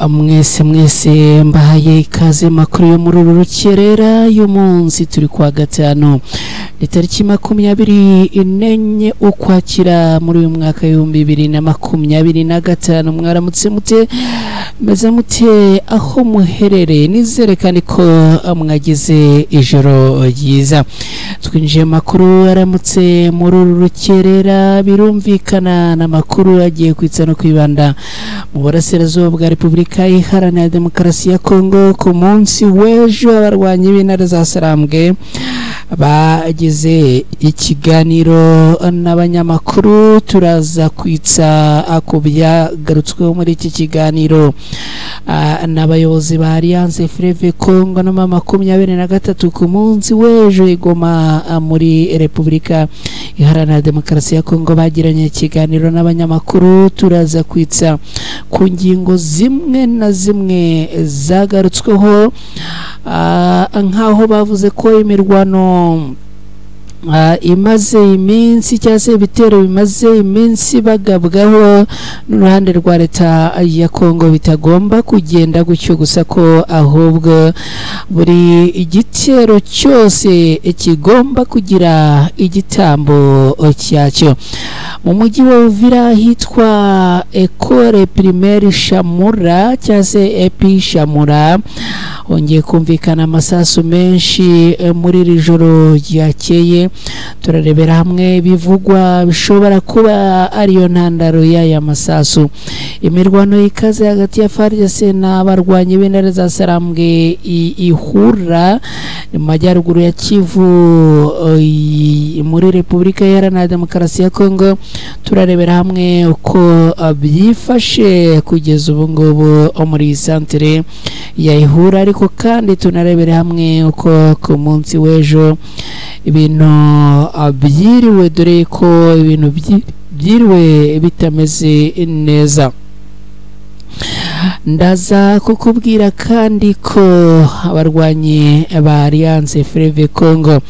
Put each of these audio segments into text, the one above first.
mwese mbahaye ikaze makuru yo muri rukerera y'umunsi turi kwa gatanu ni tariki 24 ukwakira muri uyu mwaka 2025 mwaramutse mute meze mute aho muherere nizerekane ko mwagize ijoro ryiza twinjiye makuru aramutse muri rukerera birumvikana na makuru agiye kwitsa no kwibanda mu burasirazuba bwa Repubulika Iharanira Demokarasi ya Kongo ku munsi w'ejo abarwanyi b'intare za Sarambwe bagize ikiganiro n'abanyamakuru turaza kwitsa akubyagarutsweho muri iki kiganiro n'abayobozi ba Alliance Fleuve Congo no 23 ku munsi w'ejo igoma muri Repubulika Iharanira Demokarasi ya Kongo bagiranye ikiganiro n'abanyamakuru turaza kwitsa ku ngingo zimwe na zimwe zagarutsweho nkaho bavuze ko imirwano imaze iminsi cyase bitero bimaze iminsi bagabwaho n'uruhande rwa leta ya Kongo bitagomba kugenda gucyo gusa ko ahubwo buri igitero cyose kigomba kugira igitambo cyacyo mu mujyi wa Uvira hitwa Ecole Primaire Shamura cyase Epi Shamura ongeye kumvikana amasasu menshi muri rijoro ryakeye turarebera hamwe bivugwa bishobora kuba ariyo ntandaro y'aya masasu imirwano ikaze hagati ya FARDC n'abarwanyi b'intare za Sarambwe ihura mu majyaruguru ya Kivu muri Repubulika Iharanira Demokarasi ya Kongo turarebera hamwe uko byifashe kugeza ubu ngubu muri centre ya ihura ariko kandi tunarebera hamwe uko ku munsi w'ejo ibintu byiriwe dore ko ibintu byiriwe bitameze neza ndaza kukubwira kandi ko abarwanyi ba Alliance Fleuve Congo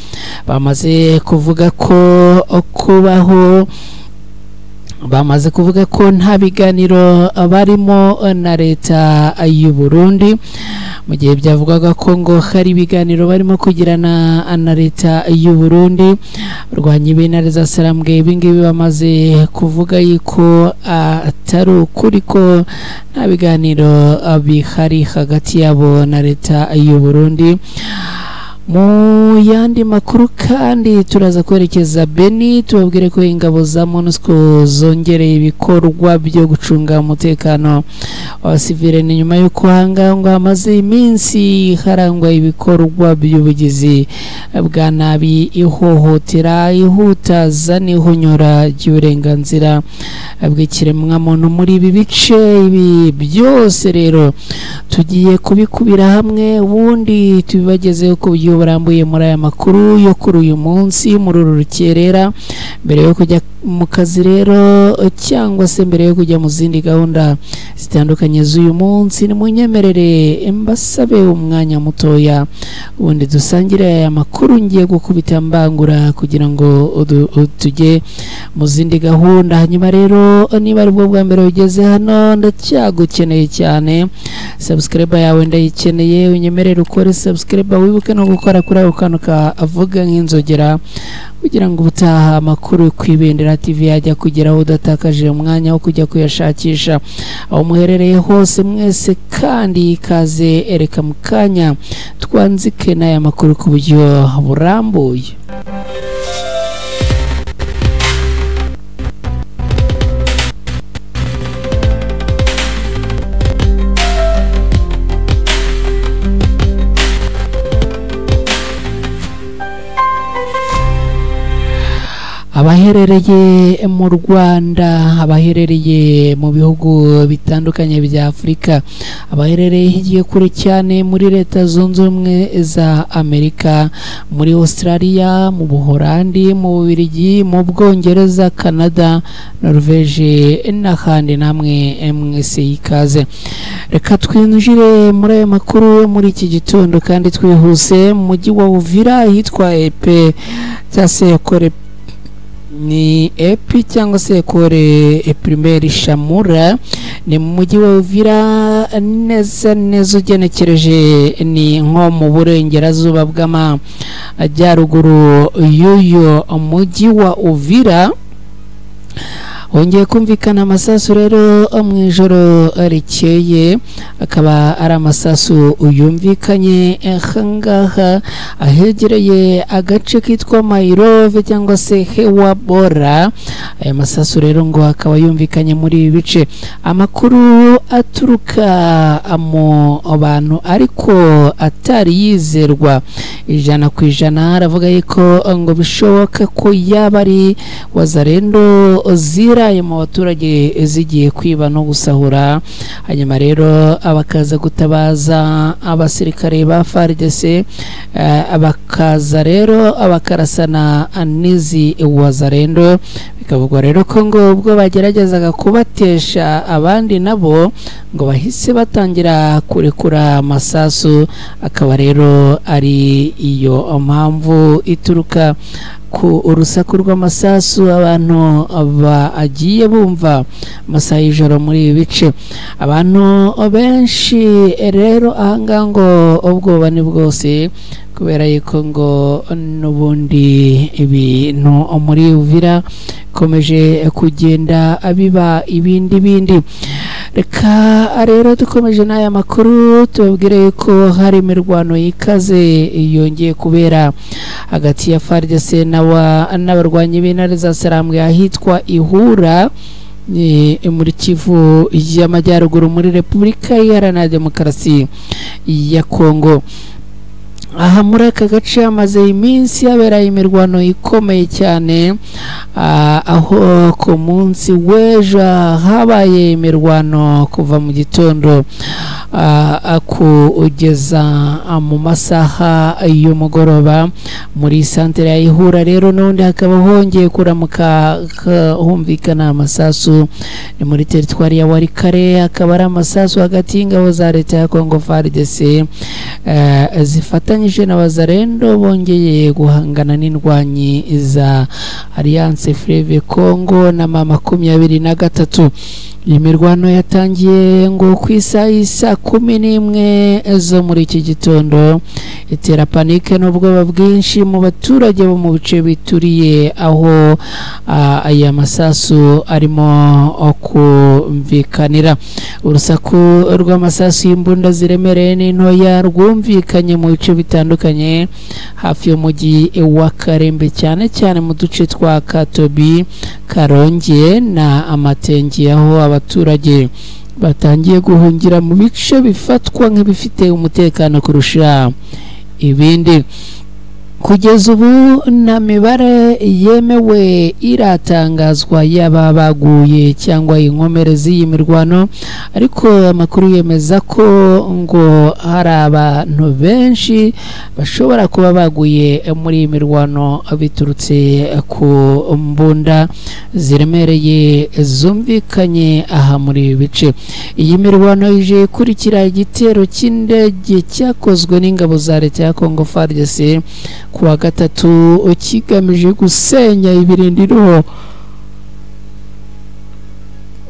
bamaze kuvuga ko nta biganiro barimo na leta y'u Burundi mu gihe byavugwaga ko ngo hari ibiganiro barimo kugirana na leta y'u Burundi abarwanyi b'intare za Sarambwe ibingibi bamaze kuvuga yuko atari ukuri ko nta biganiro bihari hagati yabo na leta y'u Burundi mu yandi makuru kandi turaza kwerekeza Beni tubabwire ko ingabo za MONUSCO zongereye ibikorwa byo gucunga umutekano wa civile ni nyuma yo kuhangangwa amaze iminsi harangwa ibikorwa by'ubugizi bwa nabi ihohotera ihutaza n'ihunyura ry'uburenganzira bw'ikiremwamuntu muri ibi bice ibi byose rero tugiye kubikubira hamwe ubundi tubibagezeho ku buryo burambuye muri aya makuru yo kuri uyu munsi muri rukerera mbere yo kujya mu kazi rero cyangwa se mbere yo kujya mu zindi gahunda zitandukanye z'uyu munsi ni munyemerere mbasabe umwanya mutoya ubundi dusangire aya makuru ngiye gukubita mbangura kugira ngo tujye mu zindi gahunda hanyuma rero niba ari bwo bwa mbere ugeze hano ndacyagukeneye cyane subscribe yawe ndayikeneye unyemerere ukore subscribe wibuke no gukora kuri ako kantu kavuga nk'inzogera kugira ngo ubutaha amakuru kwibendera TV yajya kugeraho udatakaje umwanya wo kujya kuyashakisha aho muherereye hose mwese kandi ikaze ereka mukanya twanzike n'aya makuru ku buryo burambuye abaherereye mu Rwanda abaherereye mu bihugu bitandukanye bya Afrika abaherereye higiye kure cyane muri leta zunze ubumwe za Amerika muri Australia mu Buholandi mu Bubiligi mu Bwongereza Canada Norvege n'ahandi namwe mwese ikaze reka twinjire muri aya makuru muri iki gitondo kandi twihuse mu mujyi wa Uvira hitwa Epe cyase Ecole ni Epi cyangwa se Ecole Primaire Shamura ni mu mujyi wa Uvira neza neza ugenekereje ni nko mu burengerazuba bw'amajyaruguru y'uyu mujyi wa Uvira. Hongeye kumvikana amasasu rero mu ijoro rikeye, akaba ari amasasu yumvikanye ahangaha ahegereye agace kitwa Mairove cyangwa se Hewa Bora. Aya masasu rero ngo akaba yumvikanye muri ibi bice. Amakuru aturuka mu bantu ariko atari yizerwa 100% aravuga yuko ngo bishoboka ko yaba ari Wazalendo ziraye mu baturage zigiye kwiba no gusahura, hanyuma rero abakaza gutabaza abasirikare ba FARDC, abakaza rero abakarasana nizi Wazalendo. Bikavugwa rero ko ngo ubwo bageragezaga kubatesha abandi nabo ngo bahise batangira kurekura amasasu, akaba rero ari iyo mpamvu ituruka ku urusaku rw'amasasu abantu agiye bumva amasaha y'ijoro muri ibi bice. Abantu benshi rero ahangaha ngo ubwoba ni bwose kubera yuko ngo n'ubundi ibintu muri Uvira komeje kugenda abiba ibindi. Reka rero dukomeje n'aya makuru tubabwire yuko hari imirwano y'ikaze yongeye kubera hagati ya FARDC n'abarwanyi b'intare za Sarambwe ahitwa Ihura muri Kivu y'Amajyaruguru muri Repubulika Iharanira Demokarasi ya Kongo. Aha muri aka gace hamaze iminsi habera imirwano ikomeye cyane, aho ku munsi w'ejo habaye imirwano kuva mu gitondo kugeza mu masaha y'umugoroba muri santere ya Ihura. Rero n'undi hakaba hongeye kuramuka humvikana amasasu ni muri teritwari ya Warikare, akaba ari amasasu hagati y'ingabo za leta ya Kongo FARDC zifatanyije na Wazalendo bongeye guhangana n'indwanyi za Alliance Fleuve Congo na M23. Iyi mirwano yatangiye ngo ku isaha 11 zo muri iki gitondo, itera panike n'ubwoba bwinshi mu baturage bo mu bice bituriye aho aya masasu arimo kumvikanira. Urusaku rw'amasasu y'imbunda ziremereye n'intoya rwumvikanye mu bice bitandukanye hafi y'umujyi wa Karembe, cyane cyane mu duce twa Katobi, Karonge na Amatengi, aho abaturage batangiye guhungira mu bice bifatwa nk'ibifite umutekano kurusha ibindi. Kugeza ubu na mibare yemewe iratangazwa yaba baguye cyangwa inkomere z'iyi mirwano, ariko amakuru yemeza ko ngo hari abantu benshi bashobora kuba baguye muri iyi mirwano biturutse ku mbunda ziremereye zumvikanye aha muri ibi bice. Iyi mirwano ije ikurikira igitero cy'indege cyakozwe n'ingabo za leta ya Kongo FARDC kuwa gatatu kigamije gusenya ibirindiro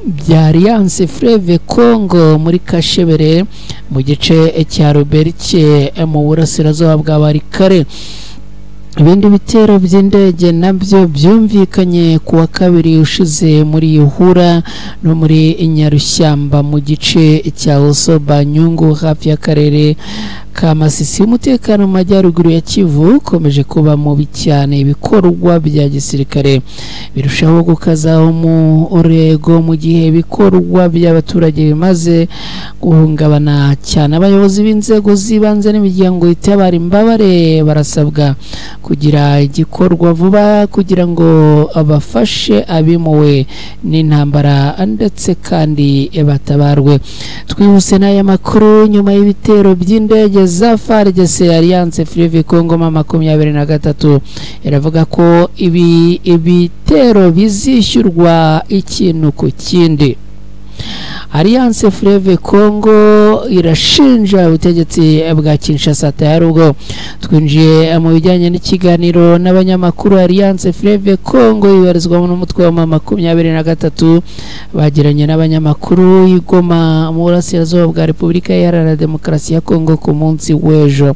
bya Alliance Fleuve Congo muri Kashebere mu gice cya Ruberike mu burasirazuba bwa Warikare. Ibindi bitero by'indege nabyo byumvikanye kuwa kabiri ushize muri Ihura no muri Nyarushyamba mu gice cya Osoba Nyungu hafi y'akarere ka Masisi. Umutekano mu majyaruguru ya Kivu ukomeje kuba mubi cyane, ibikorwa bya gisirikare birushaho gukazaho mu urego mu gihe ibikorwa by'abaturage bimaze guhungabana cyane. Abayobozi b'inzego z'ibanze n'imiryango itabara imbabare barasabwa kugira igikorwa vuba kugira ngo abafashe abimuwe n'intambara ndetse kandi batabarwe. Twihuse n'aya makuru. Nyuma y'ibitero by'indege za FARDC Alliance Fleuve Congo M23 iravuga ko ibitero bizishyurwa ikintu ku kindi. Alliance Fleuve Congo irashinja ubutegetsi bwa Kinshasa tayari ubwo twinjiye mu bijyanye n'ikiganiro n'abanyamakuru. Alliance Fleuve Congo ibarizwa mu mutwe wa 23 bagiranye n'abanyamakuru igoma mu burasirazuba bwa Repubulika Iharanira Demokarasi ya Congo ku munsi w'ejo.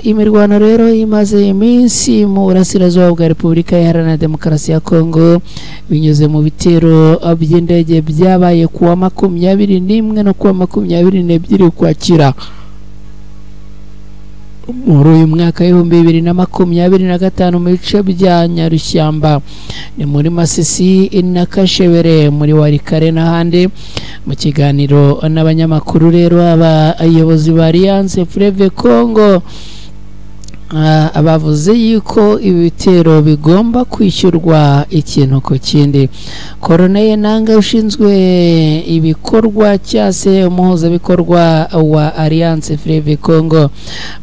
Imirwano rero imaze iminsi mu burasirazuba bwa Repubulika Iharanira Demokarasi ya Congo binyuze mu bitero by'indege byabaye kuwa 21 no kuwa 22 Ukwakira muri uyu mwaka w'2025 mu bice bya Nyarushyamba ni muri Masisi na Kashebere muri Warikare n'ahandi. Mu kiganiro n'abanyamakuru rero abayobozi ba Alliance Fleuve Congo abavuze yuko ibitero bigomba kwishyurwa ikintu ku kindi. Colonel Nanga ushinzwe ibikorwa cyase umuhuzabikorwa wa Alliance Fleuve Congo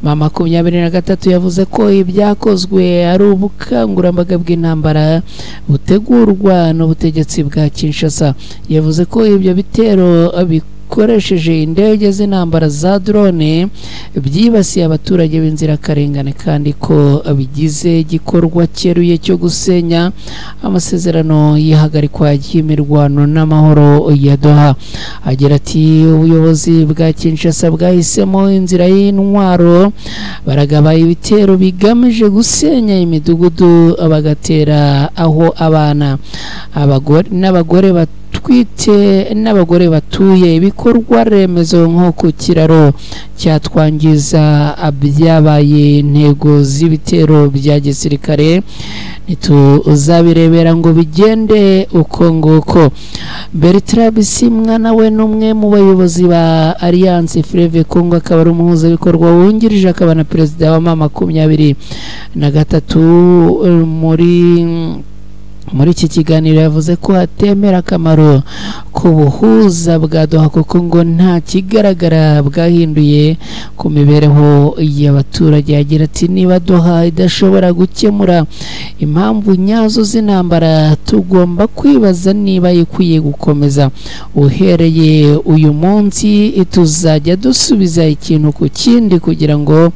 23 yavuze ko ibyakozwe ari ubukangurambaga bw'intambara butegurwa n'ubutegetsi bwa Kinshasa. Yavuze ko ibyo bitero koresheje indege z'intambara za drone byibasiye abaturage b'inzirakarengane kandi ko bigize igikorwa cyeruye cyo gusenya amasezerano y'ihagarikwa ry'imirwano n'amahoro ya Doha. Agira ati ubuyobozi bwa Kinshasa bwahisemo inzira y'intwaro baragaba ibitero bigamije gusenya imidugudu bagatera aho abana n'abagore twite n'abagore batuye ibikorwa remezo nko ku kiraro cyatwangiza byabaye intego z'ibitero bya gisirikare ntituzabirebera ngo bigende uko nguko. Bertrand Bisimwa nawe n'umwe mu bayobozi ba Alliance Fleuve Congo akaba ari umuhuzabikorwa wungirije akaba na perezida wa 23 muri iki kiganiro yavuze ko atemera akamaro k'ubuhuza bwa Doha kuko ngo nta kigaragara bwahinduye ku mibereho y'abaturage. Agira ati niba Doha idashobora gukemura impamvu nyazo z'intambara tugomba kwibaza niba ikwiye gukomeza. Uhereye uyu munsi tuzajya dusubiza ikintu ku kindi kugira ngo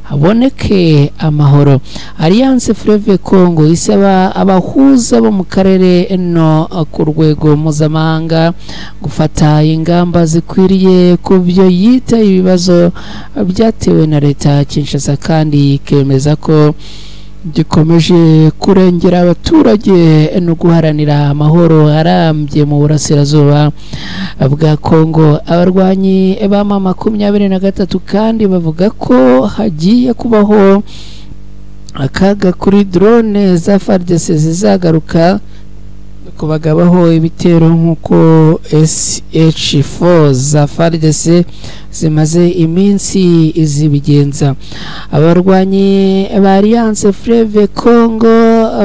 haboneke amahoro. Alliance Fleuve Congo isaba abahuza bo mu karere no ku rwego mpuzamahanga gufata ingamba zikwiriye ku byo yita ibibazo byatewe na leta ya Kinshasa kandi ikemeza ko gikomeje kurengera abaturage no guharanira amahoro arambye mu burasirazuba bwa Congo. Abarwanyi ba 23 kandi bavuga ko hagiye kubaho akaga kuri drone za FARDC zizagaruka kubagabaho ibitero nk'uko SH4 za FARDC zimaze iminsi izibigenza. Abarwanyi ba Alliance Fleuve Congo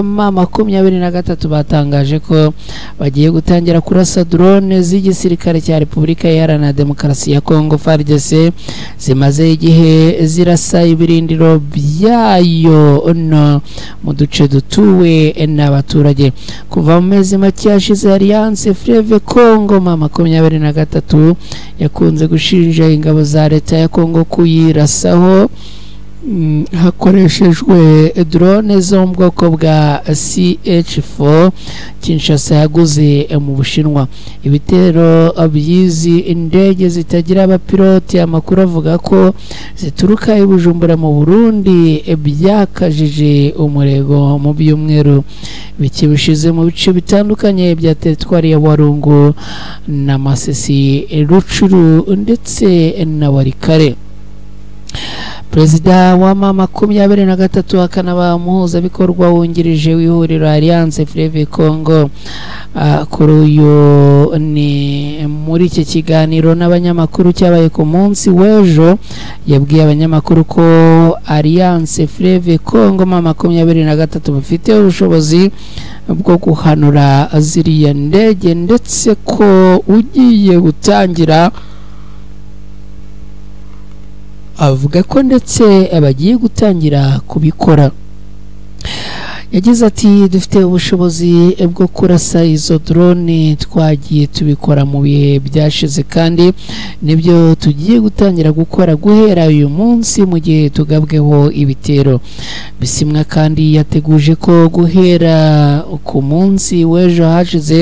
23 batangaje ko bagiye gutangira kurasa drone z'igisirikare cya Repubulika Iharanira Demokarasi ya Congo FARDC zimaze igihe zirasa ibirindiro byayo no mu duce dutuwe n'abaturage. Kuva mu mezi make yashize Alliance Fleuve Congo 23 yakunze gushinja ingabo za leta ya Congo kuyirasaho hakoreshejwe drone zo mu bwoko bwa CH4 Kinshasa yaguze mu Bushinwa. Ibitero by'izi indege zitagira abapilote amakuru avuga ko zituruka i Bujumbura mu Burundi byakajije umurego mu byumweru bike bishize mu bice bitandukanye bya teritwari ya Warungu na Masisi, Rucuru ndetse na Warikare. Perezida wa 23 akanaba umuhuzabikorwa wungirije w'ihuriro Alliance Fleuve Congo kuri uyu ni muri iki kiganiro n'abanyamakuru cyabaye ku munsi w'ejo yabwiye abanyamakuru ko Alliance Fleuve Congo 23 bafite ubushobozi bwo guhanura ziriya ndege ndetse ko ugiye gutangira avuga ko ndetse bagiye gutangira kubikora. yagize ati dufite ubushobozi bwo kurasa izo drone twagiye tubikora mu bihe byashize kandi nibyo tugiye gutangira gukora guhera uyu munsi mu gihe tugabweho ibitero. Bisimwa kandi yateguje ko guhera ku munsi w'ejo hashize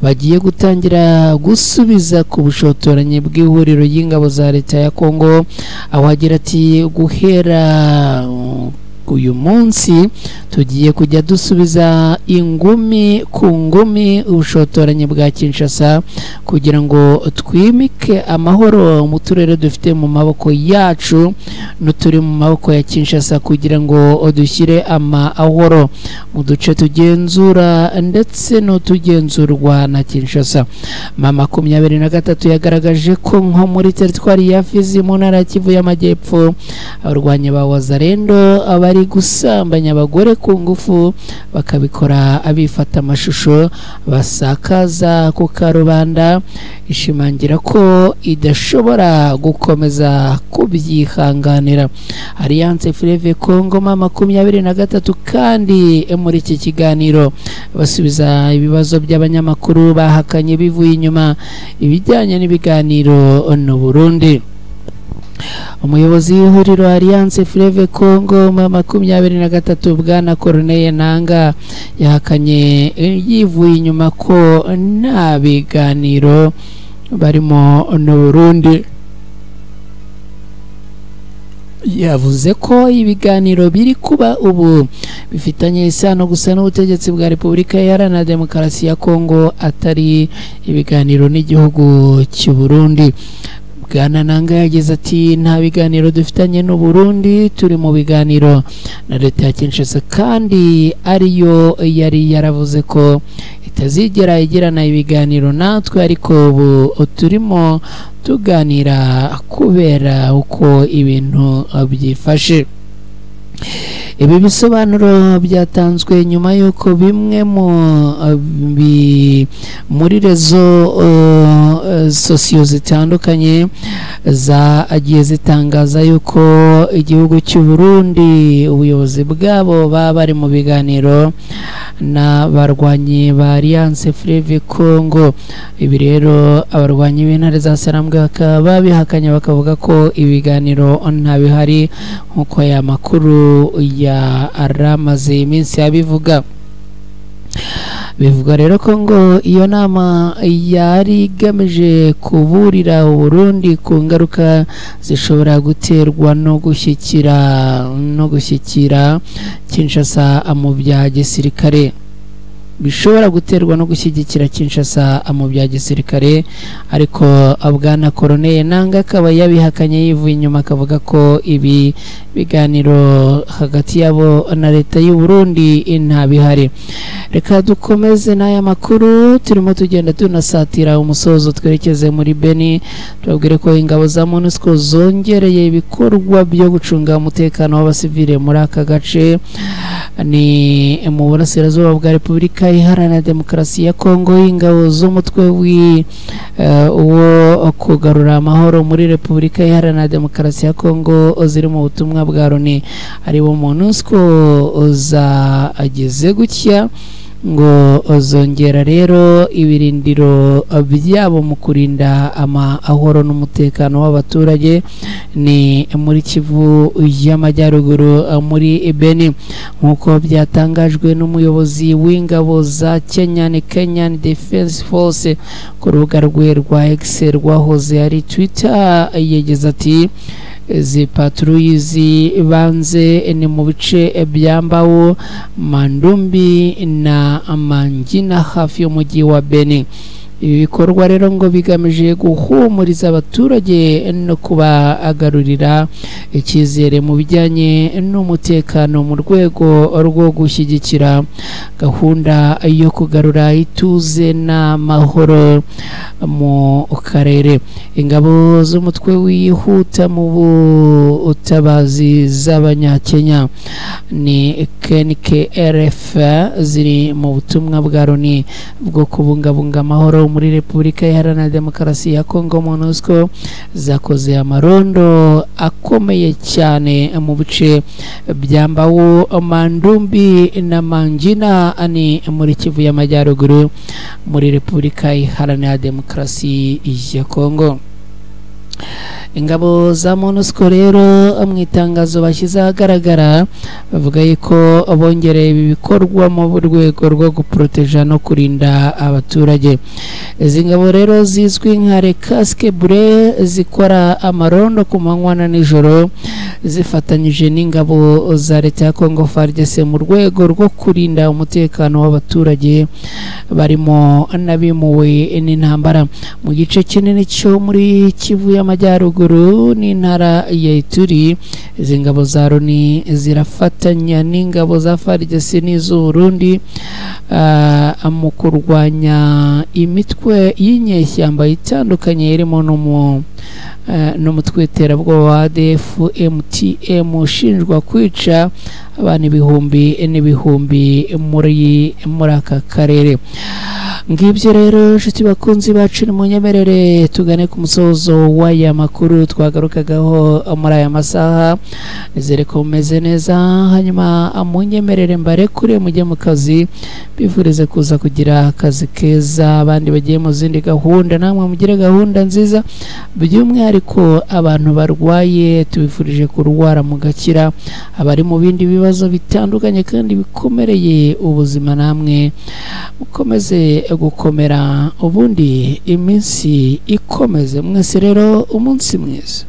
bagiye gutangira gusubiza ku bushotoranyi bw'ihuriro y'ingabo za leta ya Kongo, aho agira ati guhera uyu munsi tugiye kujya dusubiza ingumi ku ngumi ubushotoranyi bwa Kinshasa kugira ngo twimike amahoro mu turere dufite mu maboko yacu n'uturi mu maboko ya Kinshasa kugira ngo dushyire amahoro mu duce tugenzura ndetse n'utugenzurwa na Kinshasa. Mama 23 yagaragaje ko nko muri teritwari ya Fizi mu ntara ya Kivu y'Amajyepfo abarwanyi ba Wazalendo abari gusambanya abagore ku ngufu bakabikora abifata amashusho basakaza ku karubanda, ishimangira ko idashobora gukomeza kubyihanganira. Alliance Fleuve Congo Mama 23 kandi muri iki kiganiro basubiza ibibazo by'abanyamakuru bahakanye bivuye inyuma ibijyanye n'ibiganiro n'u Burundi. Umuyobozi w'ihuriro Alliance Fleuve Congo Mama 23 Bwana Corneille Nanga yahakanye yivuye inyuma ko nta biganiro barimo n'u Burundi. Yavuze ko ibiganiro biri kuba ubu bifitanye isano gusa n'ubutegetsi bwa Repubulika Iharanira Demokarasi ya Kongo atari ibiganiro n'igihugu cy'u Burundi. Bwana Nanga yagize ati nta biganiro dufitanye n'u Burundi, turi mu biganiro na leta ya Kinshasa kandi ariyo yari yaravuze ko itazigera igirana ibiganiro natwe, ariko ubu turimo tuganira kubera uko ibintu byifashe. Ibi bisobanuro byatanzwe nyuma y'uko bimwe muri rezo sosiyo zitandukanye zagiye zitangaza yuko igihugu cy'u Burundi ubuyobozi bwabo baba bari mu biganiro n'abarwanyi ba Alliance Fleuve Congo. Ibi rero abarwanyi b'intare za Sarambwe bakaba bihakanye bakavuga ko ibiganiro nta bihari nk'uko aya makuru ya aramaze iminsi yabivuga. Bivuga rero ko ngo iyo nama yari igamije kuburira u Burundi ku ngaruka zishobora guterwa no gushyikira Kinshasa mu bya gisirikare, bishobora guterwa no gushyigikira Kinshasa mu bya gisirikare. Ariko Bwana Corneille Nanga akaba yabihakanye yivuye inyuma akavuga ko ibi biganiro hagati yabo na leta y'u Burundi nta bihari. Reka dukomeze n'aya makuru, turimo tugenda tunasatira umusozo twerekeze muri Beni. Tubabwire ko ingabo za MONUSCO zongereye ibikorwa byo gucunga umutekano w'abasivile muri aka gace ni mu burasirazuba bwa Repubulika Iharanira Demokarasi ya Kongo. Ingabo z'umutwe uwo kugarura amahoro muri Repubulika Iharanira Demokarasi ya Kongo ziri mu butumwa bwa Loni aribo MONUSCO zageze gutya ngo zongera rero ibirindiro byabo mu kurinda amahoro n'umutekano w'abaturage ni muri Kivu y'Amajyaruguru muri Beni, nk'uko byatangajwe n'umuyobozi w'ingabo za Kenyan Defense Force ku rubuga rwe rwa X rwahoze ari Twitter. Yageze ati izi patrouille zibanze ni mu bice bya Mbao, Mandumbi na Mangina hafi y'umujyi wa Beni. Ibi bikorwa rero ngo bigamije guhumuriza abaturage no kubagarurira icyizere mu bijyanye n'umutekano mu rwego rwo gushyigikira gahunda yo kugarura ituze n'amahoro mu karere. Ingabo z'umutwe wihuta mu butabazi z'abanyakenya ni KNKRF ziri mu butumwa bwa Loni bwo kubungabunga amahoro muri Repubulika Iharanira Demokarasi ya Kongo MONUSCO zakoze amarondo akomeye cyane mu bice bya Mbau, Mandumbi na Mangina ani muri Kivu y'Amajyaruguru muri Repubulika Iharanira Demokarasi ya Kongo. Ingabo za MONUSCO rero mu itangazo bashyize ahagaragara bavuga yuko bongereye ibi bikorwa mu rwego rwo guproteja no kurinda abaturage. Izi ngabo rero zizwi nka Casque Bleu zikora amarondo ku manywa na nijoro zifatanyije n'ingabo za leta ya Congo FARDC mu rwego rwo kurinda umutekano w'abaturage barimo n'abimuwe n'intambara mu gice kinini cyo muri Kivu y'Amajyaruguru n'intara ya Ituri. Izi ngabo za Loni zirafatanya n'ingabo za FARDC n'iz'u Burundi mu kurwanya imitwe y'inyeshyamba itandukanye irimo n'umutwe w'iterabwoba wa ADF MTM ushinjwa kwica abantu ibihumbi n'ibihumbi muri aka karere. Ngibyo rero nshuti bakunzi bacu ni munyemerere tugane ku musozo w'aya makuru twagarukagaho muri aya masaha. Nizere ko mumeze neza, hanyuma munyemerere mbarekure mujye mu kazi, bifurize kuza kugira akazi keza. Abandi bagiye mu zindi gahunda, namwe mugire gahunda nziza. By'umwihariko abantu barwaye tubifurije kurwara mugakira, abari mu bindi bibazo bitandukanye kandi bikomereye ubuzima namwe mukomeze gukomera, ubundi iminsi ikomeze. Mwese rero umunsi mwiza.